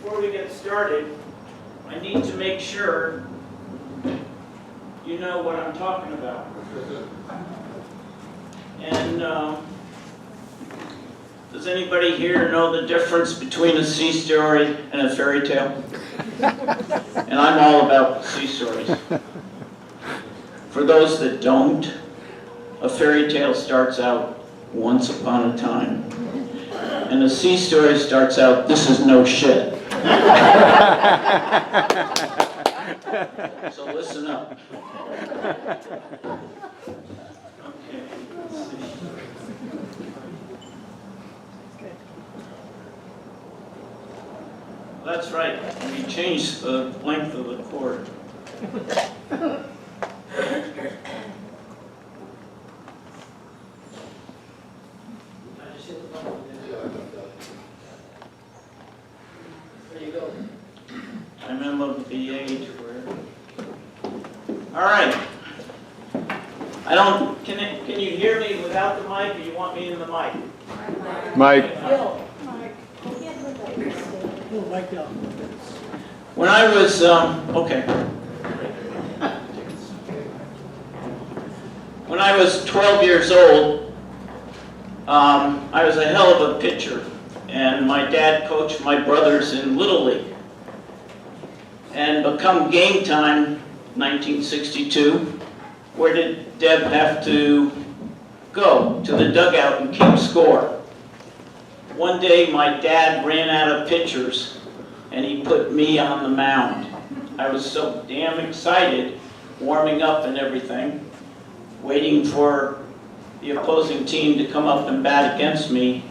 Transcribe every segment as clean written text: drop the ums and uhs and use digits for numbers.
before we get started, I need to make sure you know what I'm talking about. And does anybody here know the difference between a sea story and a fairy tale? And I'm all about sea stories. For those that don't, a fairy tale starts out once upon a time. And a sea story starts out, this is no shit. So listen up. Okay, let's see. That's right, we changed the length of the cord. I'm of the age where... All right. Can you hear me without the mic, or you want me in the mic? Mike. When I was, When I was 12 years old, I was a hell of a pitcher, and my dad coached my brothers in Little League. And become game time, 1962, where did Deb have to go? To the dugout and keep score. One day my dad ran out of pitchers and he put me on the mound. I was so damn excited, warming up and everything, waiting for the opposing team to come up and bat against me.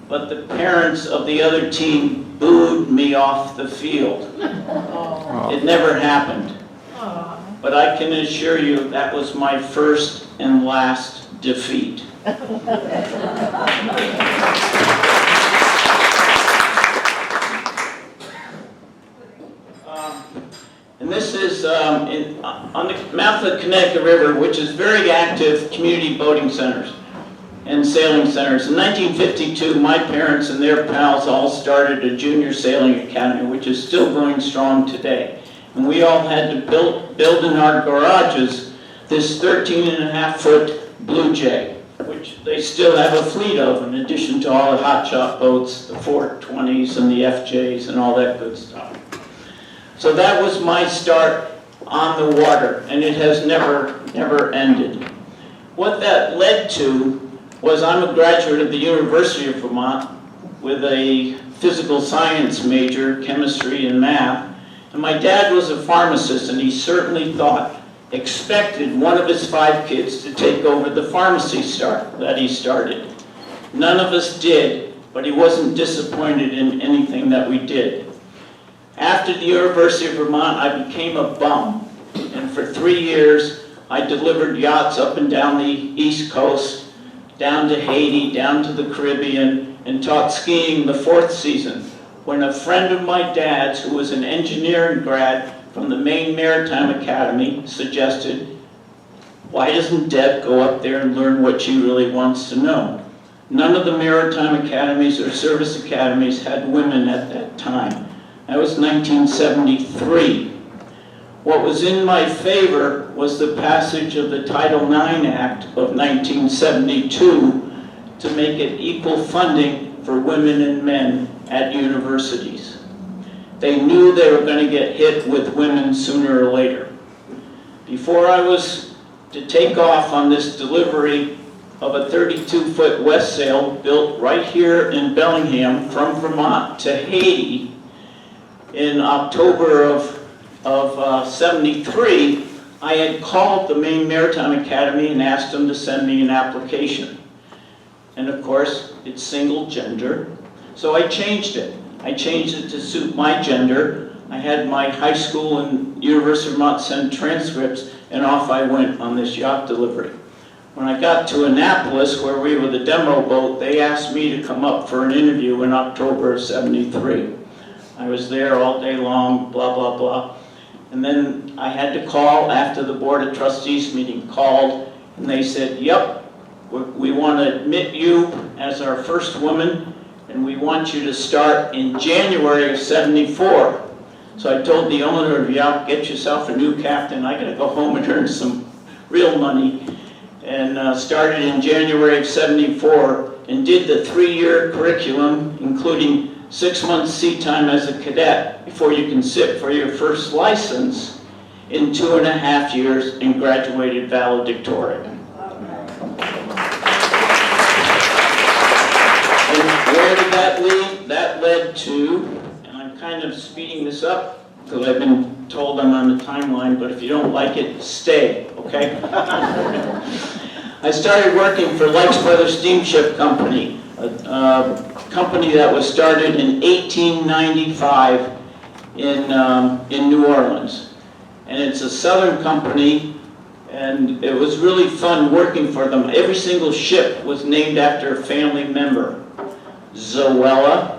But the parents of the other team booed me off the field. It never happened. But I can assure you that was my first and last defeat. And this is on the mouth of the Connecticut River, which is very active community boating centers and sailing centers. In 1952, my parents and their pals all started a junior sailing academy, which is still going strong today. And we all had to build in our garages this 13.5-foot Blue Jay, which they still have a fleet of, in addition to all the hot shot boats, the 420s and the FJs and all that good stuff. So that was my start on the water, and it has never ended. What that led to was I'm a graduate of the University of Vermont with a physical science major, chemistry and math. And my dad was a pharmacist, and he certainly expected one of his 5 kids to take over the pharmacy that he started. None of us did, but he wasn't disappointed in anything that we did. After the University of Vermont, I became a bum. And for 3 years, I delivered yachts up and down the East Coast, down to Haiti, down to the Caribbean, and taught skiing the 4th season, when a friend of my dad's, who was an engineering grad from the Maine Maritime Academy, suggested, why doesn't Deb go up there and learn what she really wants to know? None of the maritime academies or service academies had women at that time. That was 1973. What was in my favor was the passage of the Title IX Act of 1972 to make it equal funding for women and men at universities. They knew they were going to get hit with women sooner or later. Before I was to take off on this delivery of a 32-foot West Sail built right here in Bellingham from Vermont to Haiti in October of 73, I had called the Maine Maritime Academy and asked them to send me an application. And of course, it's single gender, so I changed it. I changed it to suit my gender. I had my high school and University of Vermont send transcripts, and off I went on this yacht delivery. When I got to Annapolis, where we were the demo boat, they asked me to come up for an interview in October of 73. I was there all day long, blah, blah, blah. And then I had to call after the Board of Trustees meeting called, and they said, yep, we want to admit you as our first woman, and we want you to start in January of '74. So I told the owner of Yacht, get yourself a new captain. I gotta go home and earn some real money. And started in January of '74 and did the 3-year curriculum, including 6 months sea time as a cadet before you can sit for your first license in 2.5 years and graduated valedictorian. And where did that lead? That led to, and I'm kind of speeding this up because I've been told I'm on the timeline, but if you don't like it, stay, okay? I started working for Lykes Brothers Steamship Company, a company that was started in 1895 in New Orleans. And it's a southern company, and it was really fun working for them. Every single ship was named after a family member. Zoella,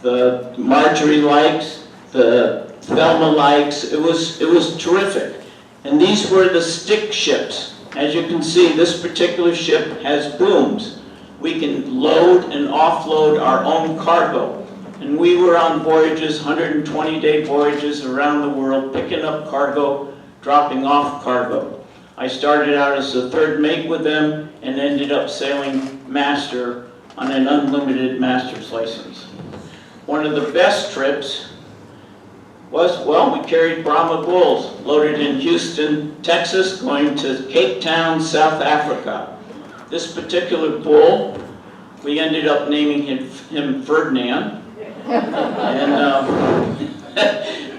the Marjorie Lykes, the Thelma Lykes. It was terrific. And these were the stick ships. As you can see, this particular ship has booms. We can load and offload our own cargo. And we were on voyages, 120-day voyages around the world, picking up cargo, dropping off cargo. I started out as the 3rd mate with them and ended up sailing master on an unlimited master's license. One of the best trips was, well, we carried Brahma bulls, loaded in Houston, Texas, going to Cape Town, South Africa. This particular bull, we ended up naming him Ferdinand, and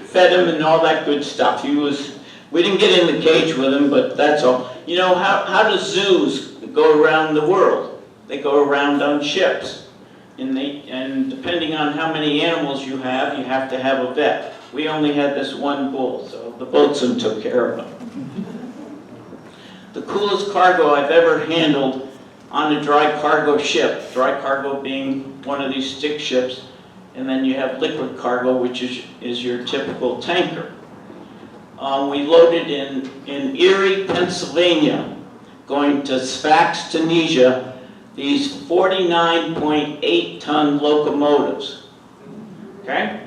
fed him and all that good stuff. We didn't get in the cage with him, but that's all. You know, how do zoos go around the world? They go around on ships. And depending on how many animals you have to have a vet. We only had this one bull, so the boatswain took care of him. The coolest cargo I've ever handled on a dry cargo ship, dry cargo being one of these stick ships, and then you have liquid cargo, which is your typical tanker. We loaded in Erie, Pennsylvania, going to Sfax, Tunisia, these 49.8-ton locomotives, okay?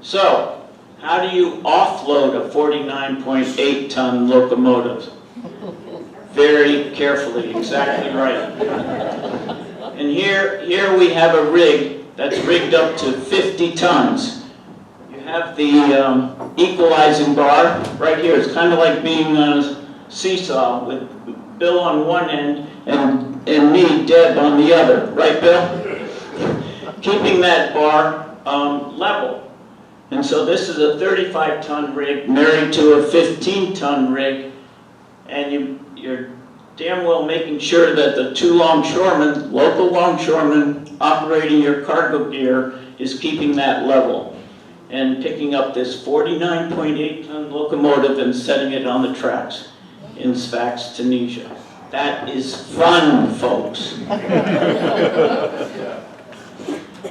So, how do you offload a 49.8-ton locomotive? Very carefully, exactly right. And here we have a rig that's rigged up to 50 tons. You have the equalizing bar right here. It's kind of like being on a seesaw with Bill on one end and me, Deb, on the other. Right, Bill? Keeping that bar level. And so this is a 35-ton rig married to a 15-ton rig, and you're damn well making sure that the 2 longshoremen, local longshoremen operating your cargo gear, is keeping that level and picking up this 49.8-ton locomotive and setting it on the tracks in Sfax, Tunisia. That is fun, folks.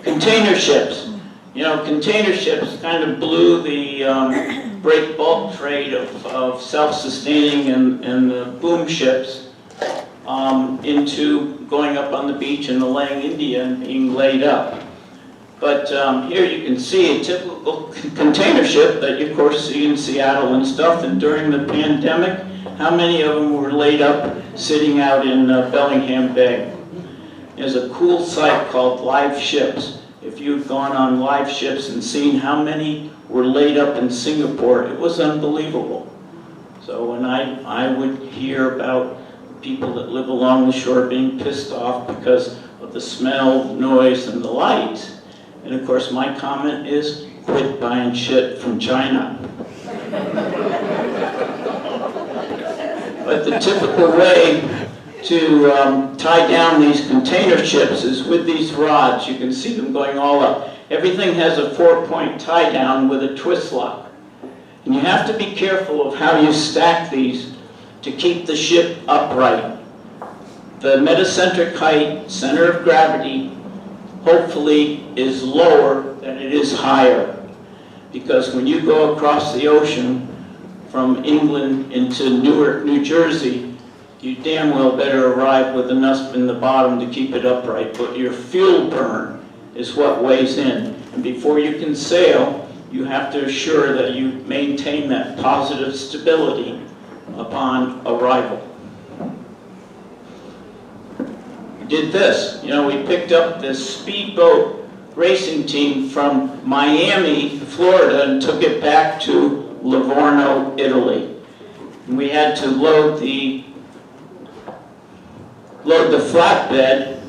Container ships. You know, container ships kind of blew the break bulk trade of self-sustaining and the boom ships into going up on the beach and laying India and being laid up. But here you can see a typical container ship that you, of course, see in Seattle and stuff. And during the pandemic, how many of them were laid up sitting out in Bellingham Bay? There's a cool site called Live Ships. If you've gone on Live Ships and seen how many were laid up in Singapore, it was unbelievable. So when I would hear about people that live along the shore being pissed off because of the smell, noise, and the light, and of course my comment is, quit buying shit from China. But the typical way to tie down these container ships is with these rods. You can see them going all up. Everything has a 4-point tie down with a twist lock. And you have to be careful of how you stack these to keep the ship upright. The metacentric height, center of gravity, hopefully is lower than it is higher. Because when you go across the ocean from England into Newark, New Jersey, you damn well better arrive with enough in the bottom to keep it upright, but your fuel burn is what weighs in. And before you can sail, you have to assure that you maintain that positive stability upon arrival. We did this. You know, we picked up this speedboat racing team from Miami, Florida, and took it back to Livorno, Italy. And we had to load the flatbed,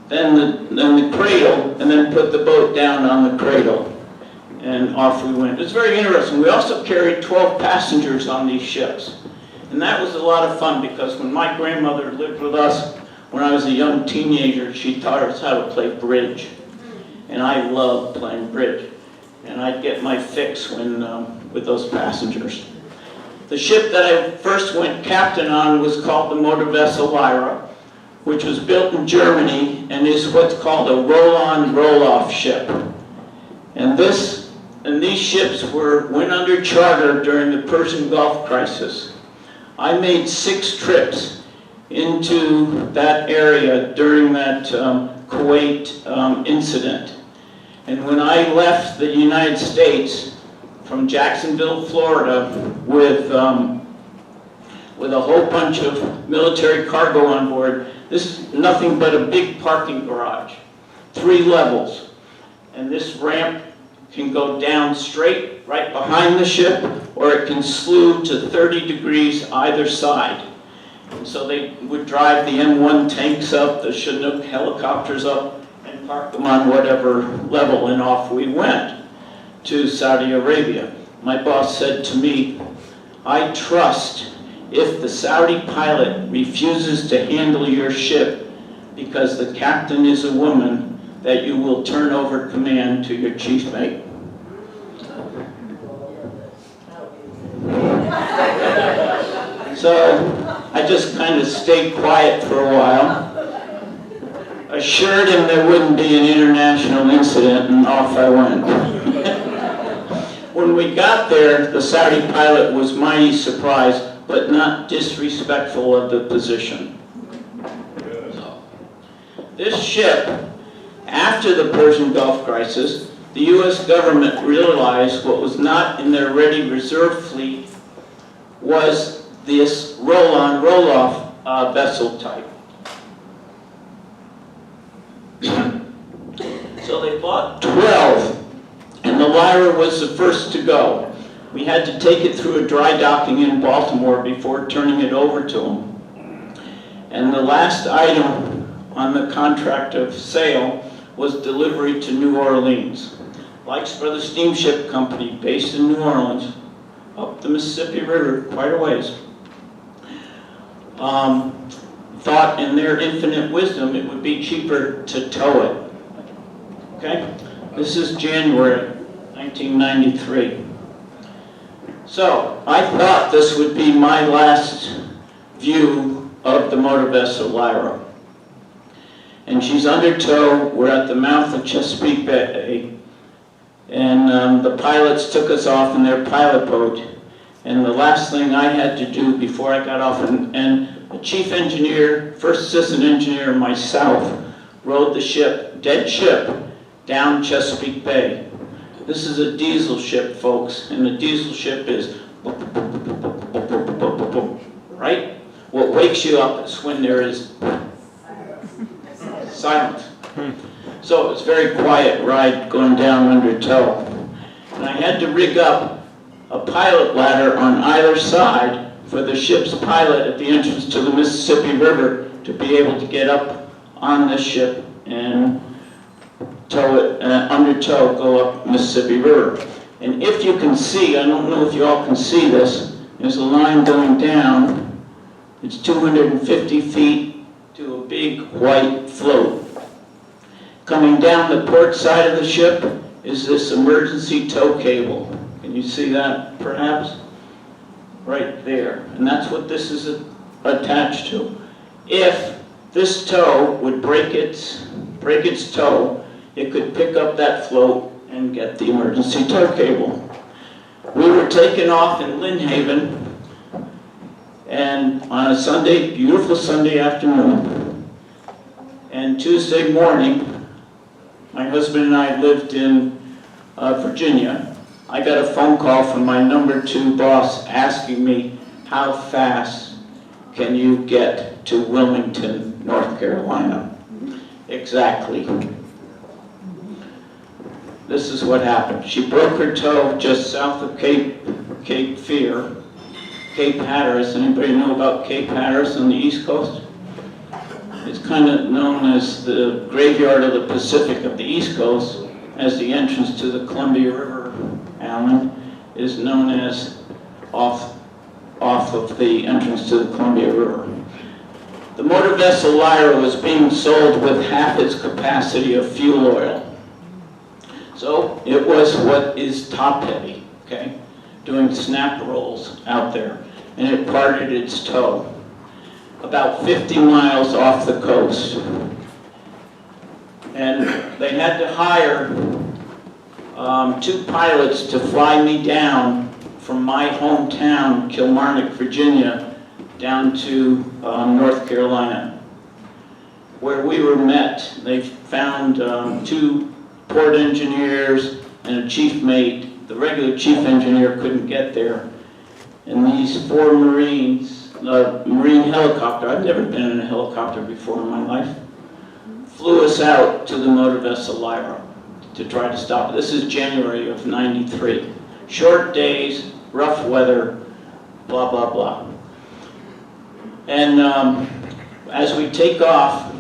then the cradle, and then put the boat down on the cradle. And off we went. It was very interesting. We also carried 12 passengers on these ships. And that was a lot of fun because when my grandmother lived with us, when I was a young teenager, she taught us how to play bridge. And I loved playing bridge. And I'd get my fix when with those passengers. The ship that I first went captain on was called the motor vessel Lyra, which was built in Germany and is what's called a roll-on, roll-off ship. And these ships went under charter during the Persian Gulf crisis. I made 6 trips into that area during that Kuwait incident. And when I left the United States from Jacksonville, Florida, with a whole bunch of military cargo on board, this is nothing but a big parking garage, 3 levels. And this ramp can go down straight right behind the ship, or it can slew to 30 degrees either side. And so they would drive the M1 tanks up, the Chinook helicopters up, and park them on whatever level, and off we went to Saudi Arabia. My boss said to me, I trust if the Saudi pilot refuses to handle your ship because the captain is a woman, that you will turn over command to your chief mate. So I just kind of stayed quiet for a while, assured him there wouldn't be an international incident, and off I went. When we got there, the Saudi pilot was mighty surprised, but not disrespectful of the position. So, this ship, after the Persian Gulf crisis, the U.S. government realized what was not in their ready reserve fleet was this roll-on, roll-off vessel type. So they bought 12, and the Lyra was the first to go. We had to take it through a dry docking in Baltimore before turning it over to them. And the last item on the contract of sale was delivery to New Orleans. Likes Brothers Steamship Company, based in New Orleans, up the Mississippi River, quite a ways, thought in their infinite wisdom it would be cheaper to tow it. Okay? This is January 1993. So, I thought this would be my last view of the motor vessel Lyra. And she's under tow. We're at the mouth of Chesapeake Bay. And the pilots took us off in their pilot boat. And the last thing I had to do before I got off, and the chief engineer, first assistant engineer, and myself, rowed the ship, dead ship, down Chesapeake Bay. This is a diesel ship, folks, and the diesel ship is right? What wakes you up is when there is silence. So it was a very quiet ride going down under tow. And I had to rig up a pilot ladder on either side for the ship's pilot at the entrance to the Mississippi River to be able to get up on the ship and tow it, under tow, go up Mississippi River. And if you can see, I don't know if you all can see this, there's a line going down. It's 250 feet to a big white float. Coming down the port side of the ship is this emergency tow cable. Can you see that, perhaps? Right there. And that's what this is attached to. If this tow would break its tow, it could pick up that float and get the emergency tow cable. We were taken off in Lynn Haven, And on a Sunday, beautiful Sunday afternoon, and Tuesday morning, my husband and I lived in Virginia. I got a phone call from my number 2 boss asking me, how fast can you get to Wilmington, North Carolina? Exactly. This is what happened. She broke her toe just south of Cape Fear, Cape Hatteras. Anybody know about Cape Hatteras on the East Coast? It's kind of known as the graveyard of the Pacific of the East Coast, as the entrance to the Columbia River, Alan, is known as off of the entrance to the Columbia River. The motor vessel Lyra was being sold with half its capacity of fuel oil. So it was what is top heavy, okay? Doing snap rolls out there, and it parted its toe about 50 miles off the coast. And they had to hire 2 pilots to fly me down from my hometown, Kilmarnock, Virginia, down to North Carolina, where we were met. They found 2 port engineers and a chief mate. The regular chief engineer couldn't get there. And these 4 Marines, a Marine helicopter, I've never been in a helicopter before in my life, flew us out to the motor vessel Lyra to try to stop it. This is January of '93. Short days, rough weather, blah, blah, blah. And as we take off,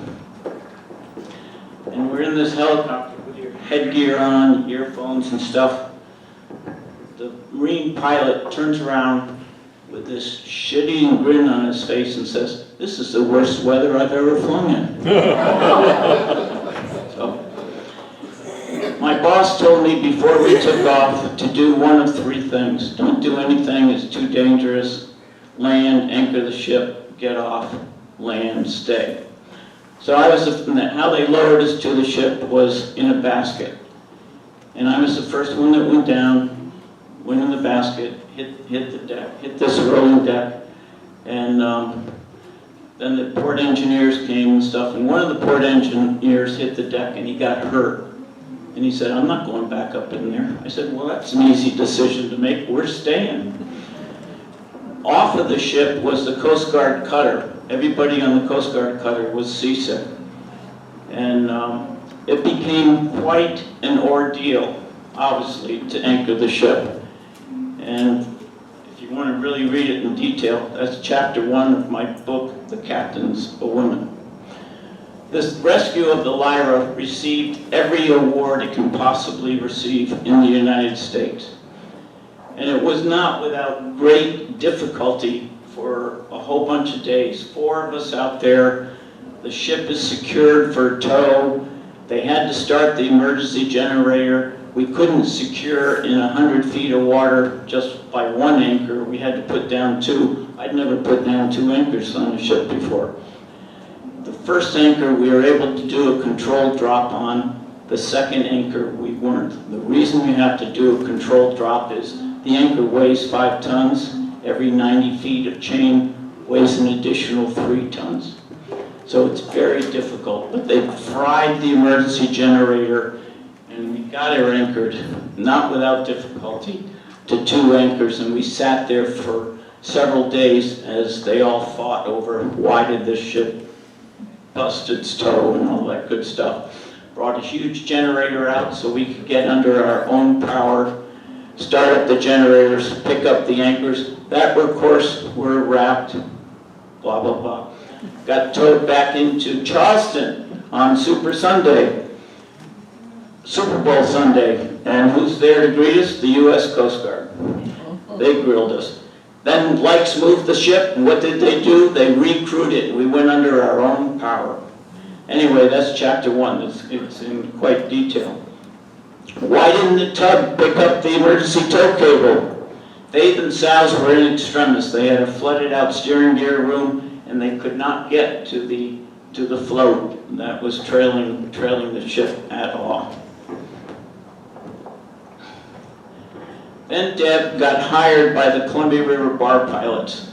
and we're in this helicopter with your headgear on, earphones and stuff, the Marine pilot turns around with this shit-eating grin on his face and says, "This is the worst weather I've ever flown in." So, my boss told me before we took off to do one of 3 things. Don't do anything, it's too dangerous. Land, anchor the ship, get off, land, stay. So how they lowered us to the ship was in a basket. And I was the first one that went down, went in the basket, hit the deck, hit this rolling deck, and then the port engineers came and stuff, and one of the port engineers hit the deck and he got hurt. And he said, "I'm not going back up in there." I said, "Well, that's an easy decision to make, we're staying." Off of the ship was the Coast Guard cutter. Everybody on the Coast Guard cutter was seasick. And it became quite an ordeal, obviously, to anchor the ship. And if you want to really read it in detail, that's chapter 1 of my book, The Captain's a Woman. This rescue of the Lyra received every award it can possibly receive in the United States. And it was not without great difficulty for a whole bunch of days. 4 of us out there. The ship is secured for tow. They had to start the emergency generator. We couldn't secure in 100 feet of water just by 1 anchor. We had to put down 2. I'd never put down 2 anchors on a ship before. The first anchor we were able to do a controlled drop on. The second anchor we weren't. The reason you have to do a controlled drop is the anchor weighs 5 tons. Every 90 feet of chain weighs an additional 3 tons. So it's very difficult. But they fried the emergency generator and we got her anchored, not without difficulty, to 2 anchors. And we sat there for several days as they all fought over why did this ship bust its toe and all that good stuff. Brought a huge generator out so we could get under our own power, start up the generators, pick up the anchors. That, of course, were wrapped, blah, blah, blah. Got towed back into Charleston on Super Bowl Sunday. And who's there to greet us? The U.S. Coast Guard. They grilled us. Then Likes moved the ship, and what did they do? They recruited. We went under our own power. Anyway, that's chapter 1. It's in quite detail. Why didn't the tug pick up the emergency tow cable? They themselves were in extremis. They had a flooded out steering gear room, and they could not get to the float that was trailing the ship at all. Then Deb got hired by the Columbia River bar pilots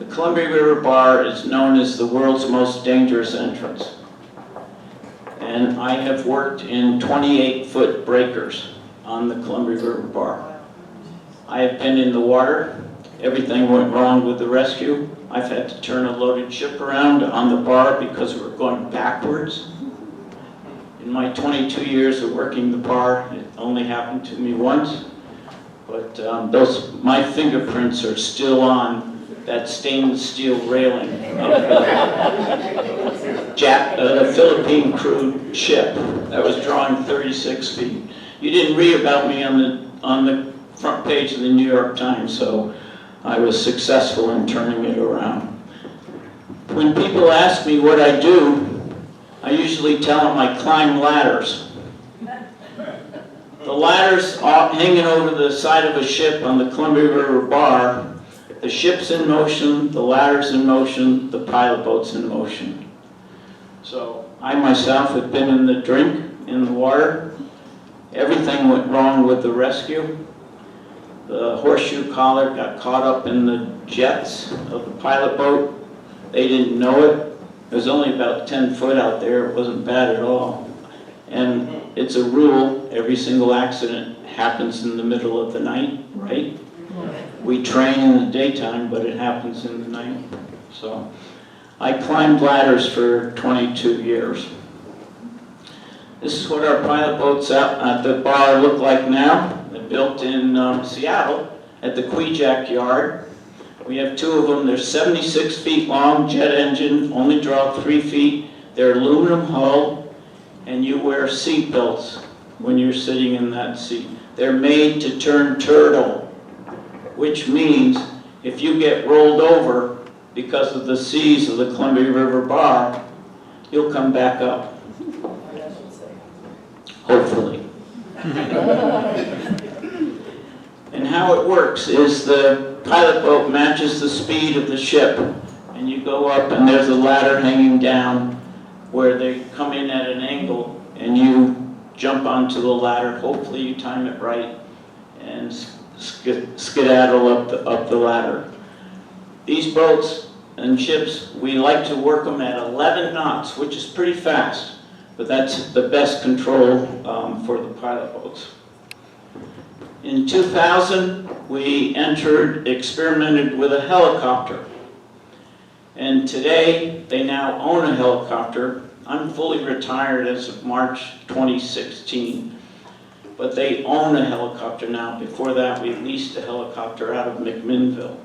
The Columbia River Bar is known as the world's most dangerous entrance. And I have worked in 28-foot breakers on the Columbia River Bar. I have been in the water. Everything went wrong with the rescue. I've had to turn a loaded ship around on the bar because we were going backwards. In my 22 years of working the bar, it only happened to me once. But my fingerprints are still on that stainless steel railing of the Philippine crude ship that was drawing 36 feet. You didn't read about me on the front page of the New York Times, so I was successful in turning it around. When people ask me what I do, I usually tell them I climb ladders. The ladders are hanging over the side of a ship on the Columbia River Bar. The ship's in motion, the ladder's in motion, the pilot boat's in motion. So I myself have been in the drink, in the water. Everything went wrong with the rescue. The horseshoe collar got caught up in the jets of the pilot boat. They didn't know it. It was only about 10 foot out there. It wasn't bad at all. And it's a rule, every single accident happens in the middle of the night, right? We train in the daytime, but it happens in the night. So I climbed ladders for 22 years. This is what our pilot boats out at the bar look like now. They're built in Seattle at the Kvichak yard. We have two of them. They're 76 feet long, jet engine, only draw 3 feet. They're aluminum hull, and you wear seat belts when you're sitting in that seat. They're made to turn turtle, which means if you get rolled over because of the seas of the Columbia River Bar, you'll come back up. Hopefully. And how it works is the pilot boat matches the speed of the ship, and you go up and there's a ladder hanging down where they come in at an angle and you jump onto the ladder. Hopefully you time it right and skedaddle up the ladder. These boats and ships, we like to work them at 11 knots, which is pretty fast, but that's the best control for the pilot boats. In 2000, we experimented with a helicopter. And today, they now own a helicopter. I'm fully retired as of March 2016. But they own a helicopter now. Before that, we leased a helicopter out of McMinnville.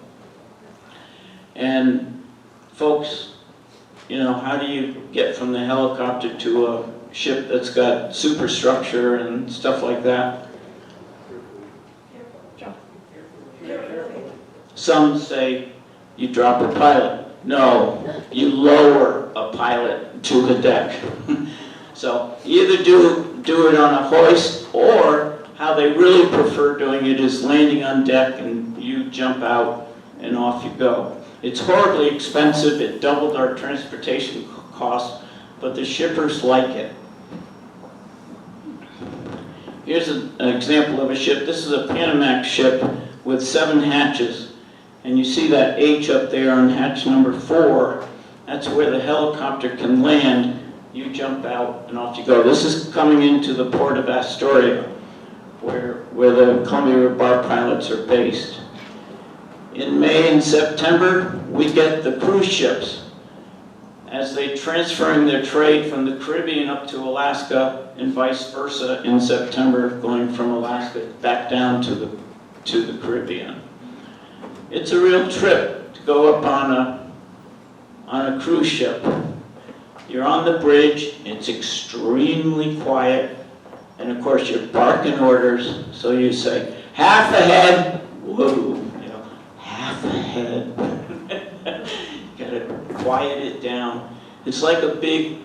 And folks, you know, how do you get from the helicopter to a ship that's got superstructure and stuff like that? Some say you drop a pilot. No, you lower a pilot to the deck. So either do it on a hoist, or how they really prefer doing it is landing on deck and you jump out and off you go. It's horribly expensive. It doubled our transportation costs, but the shippers like it. Here's an example of a ship. This is a Panamax ship with 7 hatches. And you see that H up there on hatch number 4. That's where the helicopter can land. You jump out and off you go. This is coming into the port of Astoria, where the Columbia River Bar pilots are based. In May and September, we get the cruise ships as they transferring their trade from the Caribbean up to Alaska and vice versa in September, going from Alaska back down to the Caribbean. It's a real trip to go up on a cruise ship. You're on the bridge, it's extremely quiet, and of course you're barking orders, so you say, half ahead, whoa, you know, half ahead. You gotta quiet it down. It's like a big,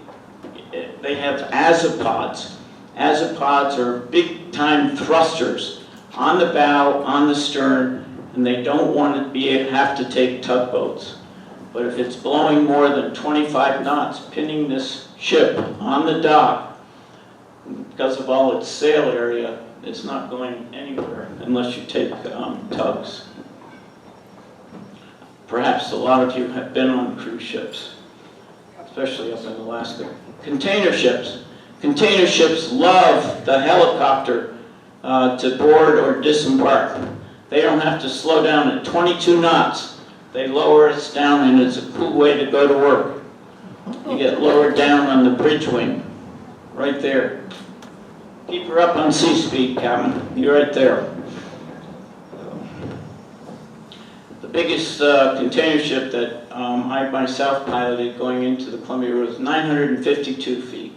they have azipods. Azipods are big time thrusters on the bow, on the stern, and they don't want to have to take tugboats. But if it's blowing more than 25 knots, pinning this ship on the dock, because of all its sail area, it's not going anywhere unless you take tugs. Perhaps a lot of you have been on cruise ships, especially up in Alaska. Container ships. Container ships love the helicopter to board or disembark. They don't have to slow down at 22 knots. They lower us down, and it's a cool way to go to work. You get lowered down on the bridge wing, right there. Keep her up on sea speed, Captain. You're right there. The biggest container ship that I myself piloted going into the Columbia River was 952 feet,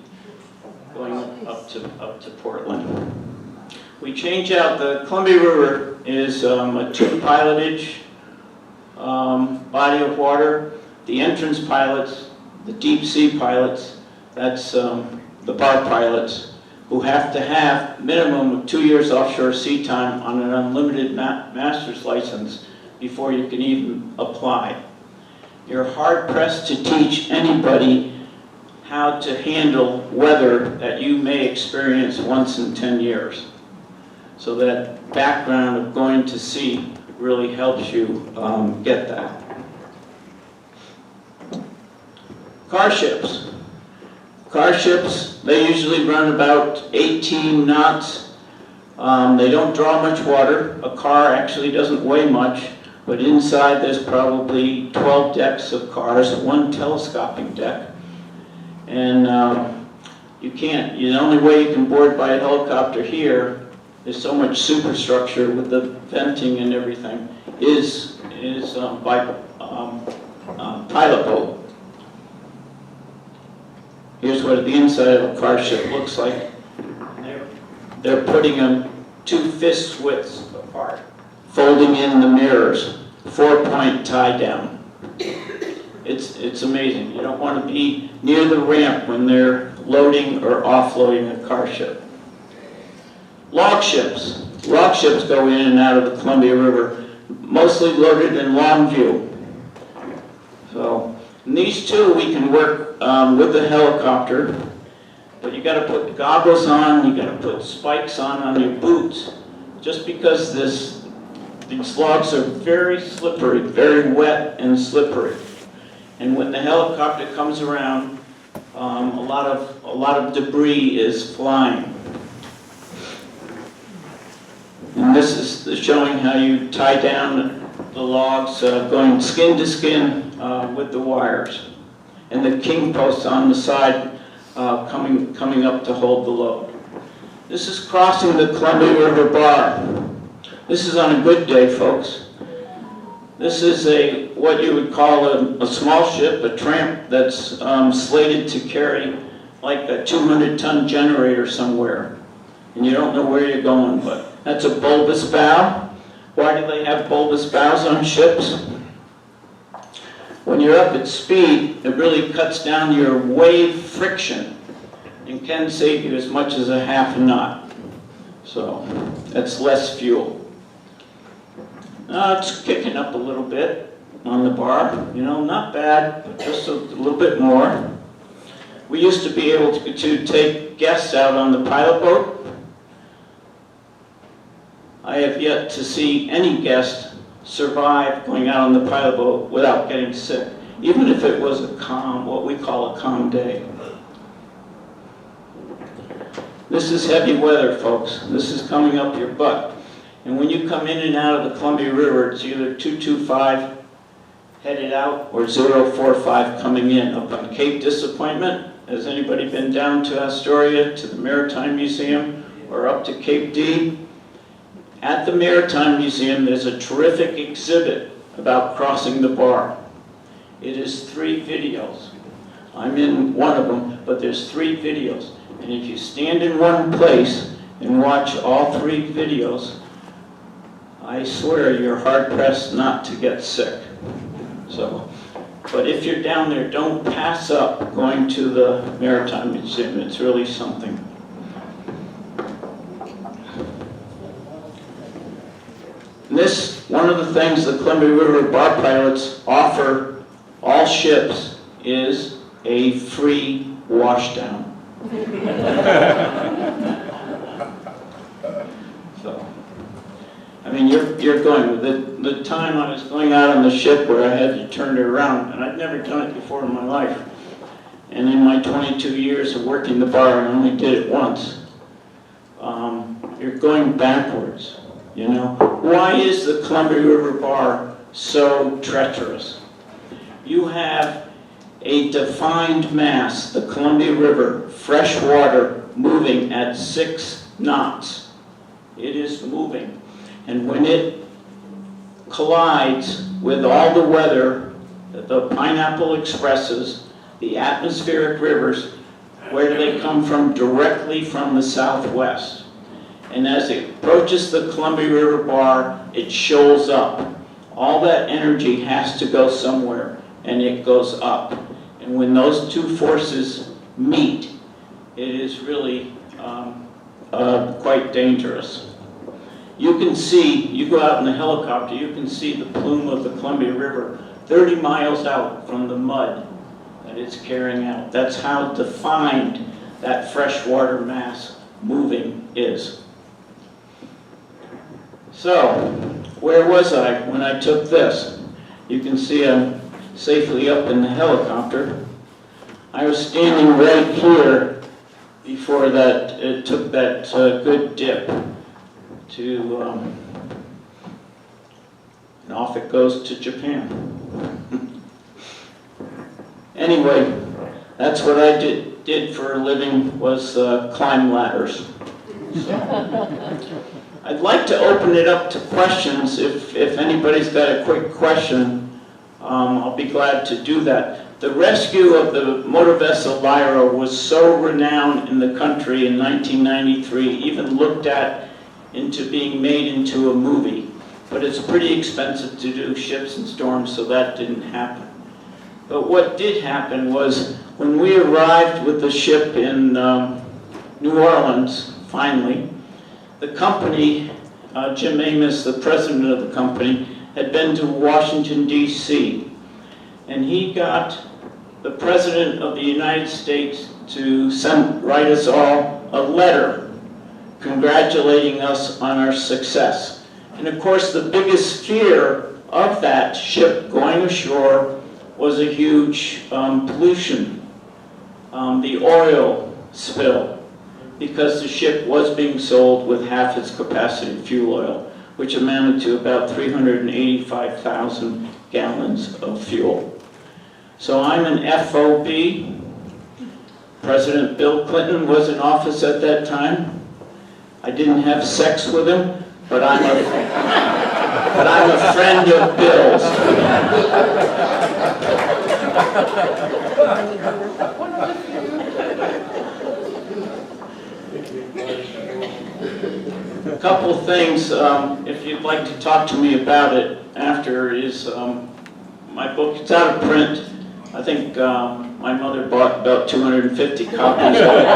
going up to Portland. We change out, the Columbia River is a two-pilotage body of water. The entrance pilots, the deep sea pilots, that's the bar pilots, who have to have minimum of 2 years offshore sea time on an unlimited master's license before you can even apply. You're hard-pressed to teach anybody how to handle weather that you may experience once in 10 years. So that background of going to sea really helps you get that. Car ships. Car ships, they usually run about 18 knots. They don't draw much water. A car actually doesn't weigh much, but inside there's probably 12 decks of cars, one telescoping deck. And the only way you can board by a helicopter here, there's so much superstructure with the venting and everything, is by pilot boat. Here's what the inside of a car ship looks like. They're putting them 2 fist widths apart, folding in the mirrors, 4-point tie down. It's amazing. You don't want to be near the ramp when they're loading or offloading a car ship. Log ships. Log ships go in and out of the Columbia River, mostly loaded in Longview. So, and these two we can work with the helicopter, but you got to put goggles on, you got to put spikes on your boots, just because these logs are very slippery, very wet and slippery. And when the helicopter comes around, a lot of debris is flying. And this is showing how you tie down the logs, going skin to skin with the wires, and the king posts on the side coming up to hold the load. This is crossing the Columbia River bar. This is on a good day, folks. This is what you would call a small ship, a tramp that's slated to carry like a 200-ton generator somewhere, and you don't know where you're going, but that's a bulbous bow. Why do they have bulbous bows on ships? When you're up at speed, it really cuts down your wave friction and can save you as much as a half a knot. So that's less fuel. It's kicking up a little bit on the bar. Not bad, but just a little bit more. We used to be able to take guests out on the pilot boat. I have yet to see any guest survive going out on the pilot boat without getting sick, even if it was what we call a calm day. This is heavy weather, folks. This is coming up your butt. And when you come in and out of the Columbia River, it's either 225 headed out or 045 coming in. Up on Cape Disappointment, has anybody been down to Astoria, to the Maritime Museum, or up to Cape D? At the Maritime Museum, there's a terrific exhibit about crossing the bar. It is 3 videos. I'm in one of them, but there's 3 videos. And if you stand in one place and watch all 3 videos, I swear you're hard-pressed not to get sick. But if you're down there, don't pass up going to the Maritime Museum. It's really something. One of the things the Columbia River bar pilots offer all ships is a free washdown. I mean, you're going, the time I was going out on the ship where I had to turn it around, and I'd never done it before in my life. And in my 22 years of working the bar, I only did it once. You're going backwards, you know. Why is the Columbia River Bar so treacherous? You have a defined mass, the Columbia River, fresh water, moving at 6 knots. It is moving. And when it collides with all the weather, the pineapple expresses, the atmospheric rivers, where do they come from? Directly from the southwest. And as it approaches the Columbia River Bar, it shoals up. All that energy has to go somewhere, and it goes up. And when those two forces meet, it is really quite dangerous. You can see, you go out in the helicopter, you can see the plume of the Columbia River 30 miles out from the mud that it's carrying out. That's how defined that freshwater mass moving is. So, where was I when I took this? You can see I'm safely up in the helicopter. I was standing right here before that, it took that good dip to, and off it goes to Japan. Anyway, that's what I did for a living, was climb ladders. I'd like to open it up to questions. If anybody's got a quick question, I'll be glad to do that. The rescue of the motor vessel Lyra was so renowned in the country in 1993, even looked at into being made into a movie. But it's pretty expensive to do ships and storms, so that didn't happen. But what did happen was, when we arrived with the ship in New Orleans, finally, the company, Jim Amos, the president of the company, had been to Washington, D.C., and he got the President of the United States to write us all a letter congratulating us on our success. And of course, the biggest fear of that ship going ashore was a huge pollution, the oil spill, because the ship was being sold with half its capacity fuel oil, which amounted to about 385,000 gallons of fuel. So I'm an FOB. President Bill Clinton was in office at that time. I didn't have sex with him, but I'm a friend of Bill's. A couple things, if you'd like to talk to me about it after, is my book. It's out of print. I think my mother bought about 250 copies of it.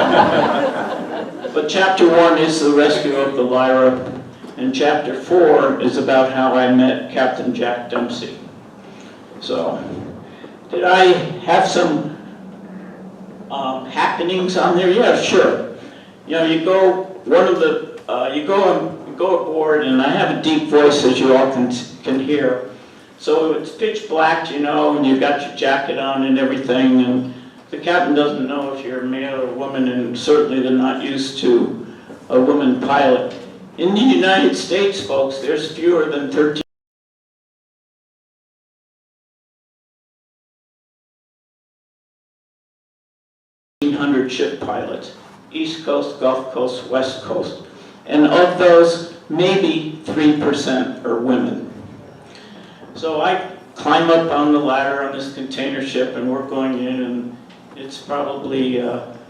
But chapter 1 is the rescue of the Lyra, and chapter 4 is about how I met Captain Jack Dempsey. So, did I have some happenings on there? Yeah, sure. You know, you go aboard, and I have a deep voice, as you all can hear. So it's pitch black, you know, and you've got your jacket on and everything, and the captain doesn't know if you're a male or a woman, and certainly they're not used to a woman pilot. In the United States, folks, there's fewer than 1,300 ship pilots, East Coast, Gulf Coast, West Coast. And of those, maybe 3% are women. So I climb up on the ladder on this container ship, and we're going in, and it's probably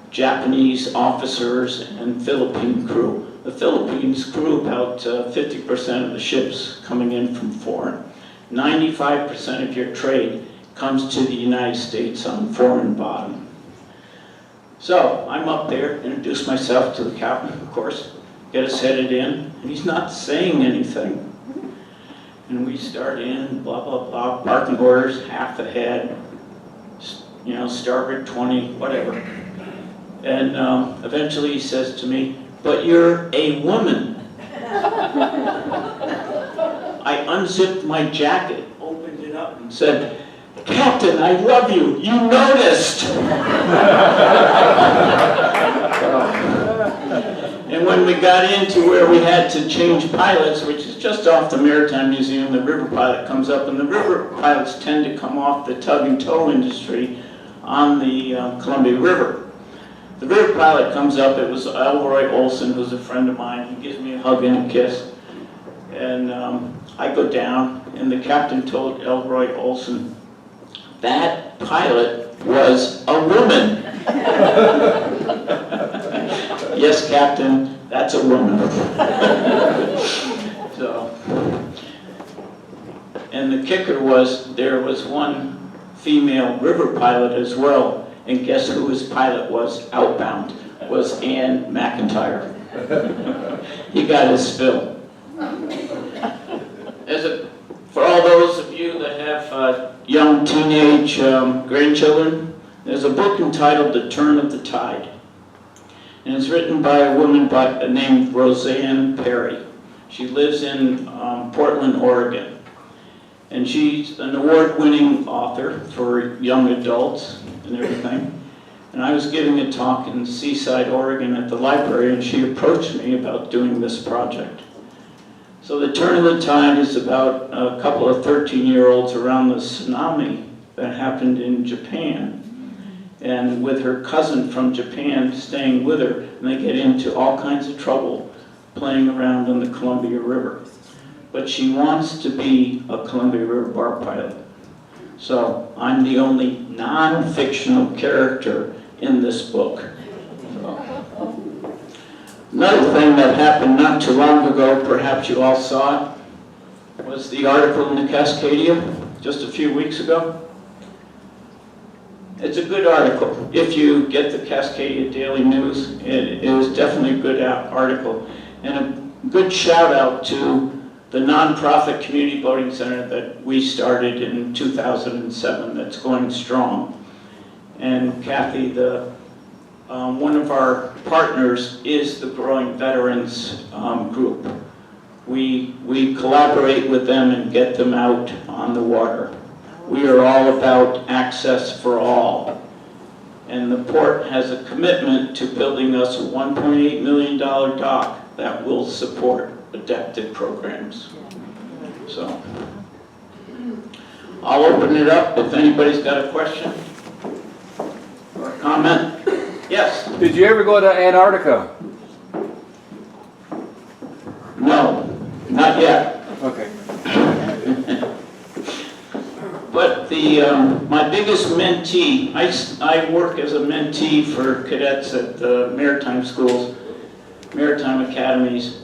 Japanese officers and Philippine crew. The Philippines crew about 50% of the ships coming in from foreign. 95% of your trade comes to the United States on foreign bottom. So I'm up there, introduce myself to the captain, of course, get us headed in, and he's not saying anything. And we start in, blah, blah, blah, parking orders, half ahead, you know, starboard 20, whatever. And eventually he says to me, "But you're a woman." I unzipped my jacket, opened it up, and said, "Captain, I love you. You noticed." And when we got into where we had to change pilots, which is just off the Maritime Museum, the river pilot comes up, and the river pilots tend to come off the tug and tow industry on the Columbia River. The river pilot comes up, it was Elroy Olson, who's a friend of mine. He gives me a hug and a kiss. And I go down, and the captain told Elroy Olson, "That pilot was a woman." "Yes, Captain, that's a woman." So, and the kicker was, there was one female river pilot as well, and guess who his pilot was outbound? Was Ann McIntyre. He got his fill. For all those of you that have young teenage grandchildren, there's a book entitled The Turn of the Tide. And it's written by a woman named Roseanne Perry. She lives in Portland, Oregon. And she's an award-winning author for young adults and everything. And I was giving a talk in Seaside, Oregon at the library, and she approached me about doing this project. So The Turn of the Tide is about a couple of 13-year-olds around the tsunami that happened in Japan. And with her cousin from Japan staying with her, and they get into all kinds of trouble playing around on the Columbia River. But she wants to be a Columbia River bar pilot. So I'm the only non-fictional character in this book. So. Another thing that happened not too long ago, perhaps you all saw it, was the article in the Cascadia just a few weeks ago. It's a good article. If you get the Cascadia Daily News, it is definitely a good article. And a good shout out to the nonprofit community boating center that we started in 2007 that's going strong. And Kathy, one of our partners is the Growing Veterans group. We collaborate with them and get them out on the water. We are all about access for all. And the port has a commitment to building us a $1.8 million dock that will support adaptive programs. So, I'll open it up if anybody's got a question or a comment. Yes? Did you ever go to Antarctica? No, not yet. Okay. But my biggest mentee, I work as a mentee for cadets at the maritime schools, maritime academies,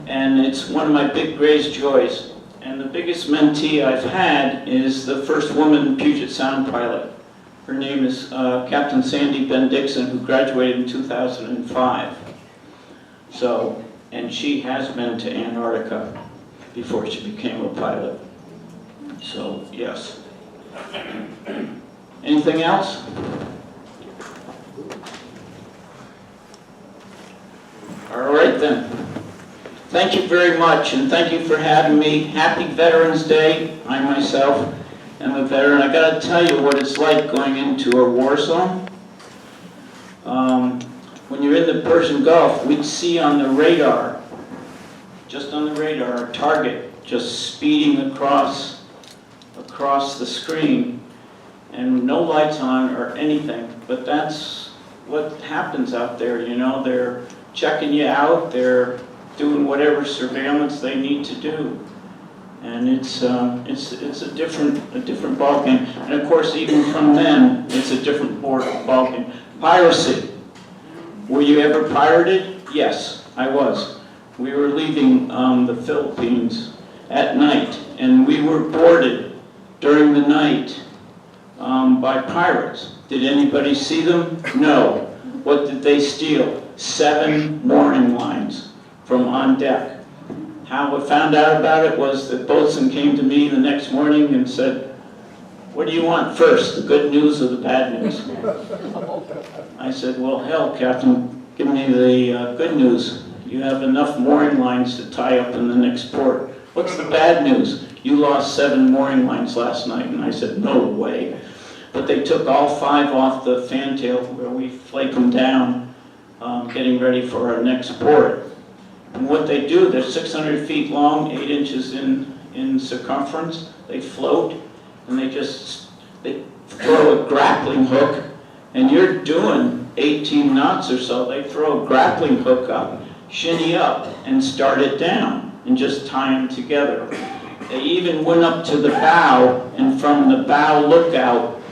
and it's one of my big greatest joys. And the biggest mentee I've had is the first woman Puget Sound pilot. Her name is Captain Sandy Ben Dixon, who graduated in 2005. So, and she has been to Antarctica before she became a pilot. So, yes. Anything else? All right then. Thank you very much, and thank you for having me. Happy Veterans Day. I myself am a veteran. I got to tell you what it's like going into a war zone. When you're in the Persian Gulf, we'd see on the radar, just on the radar, a target just speeding across the screen, and no lights on or anything. But that's what happens out there, you know. They're checking you out. They're doing whatever surveillance they need to do, and it's a different ballgame. And of course, even from then, it's a different ballgame. Piracy. Were you ever pirated? Yes, I was. We were leaving the Philippines at night, and we were boarded during the night by pirates. Did anybody see them? No. What did they steal? 7 mooring lines from on deck. How I found out about it was the boatswain came to me the next morning and said, "What do you want first, the good news or the bad news?" I said, "Well, hell, Captain, give me the good news. You have enough mooring lines to tie up in the next port." what's the bad news? You lost 7 mooring lines last night. And I said, no way. But they took all 5 off the fantail where we flake them down, getting ready for our next port. And what they do, they're 600 feet long, 8 inches in circumference. They float, and they throw a grappling hook, and you're doing 18 knots or so. They throw a grappling hook up, shinny up, and start it down, and just tie them together. They even went up to the bow, and from the bow lookout,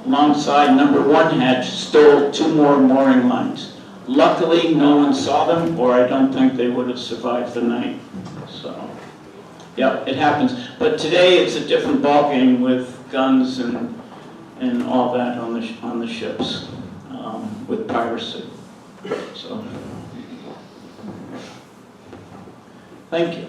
alongside number 1 hatch, stole 2 more mooring lines. Luckily, no one saw them, or I don't think they would have survived the night. So, yeah, it happens. But today it's a different ballgame with guns and all that on the ships, with piracy. So, thank you.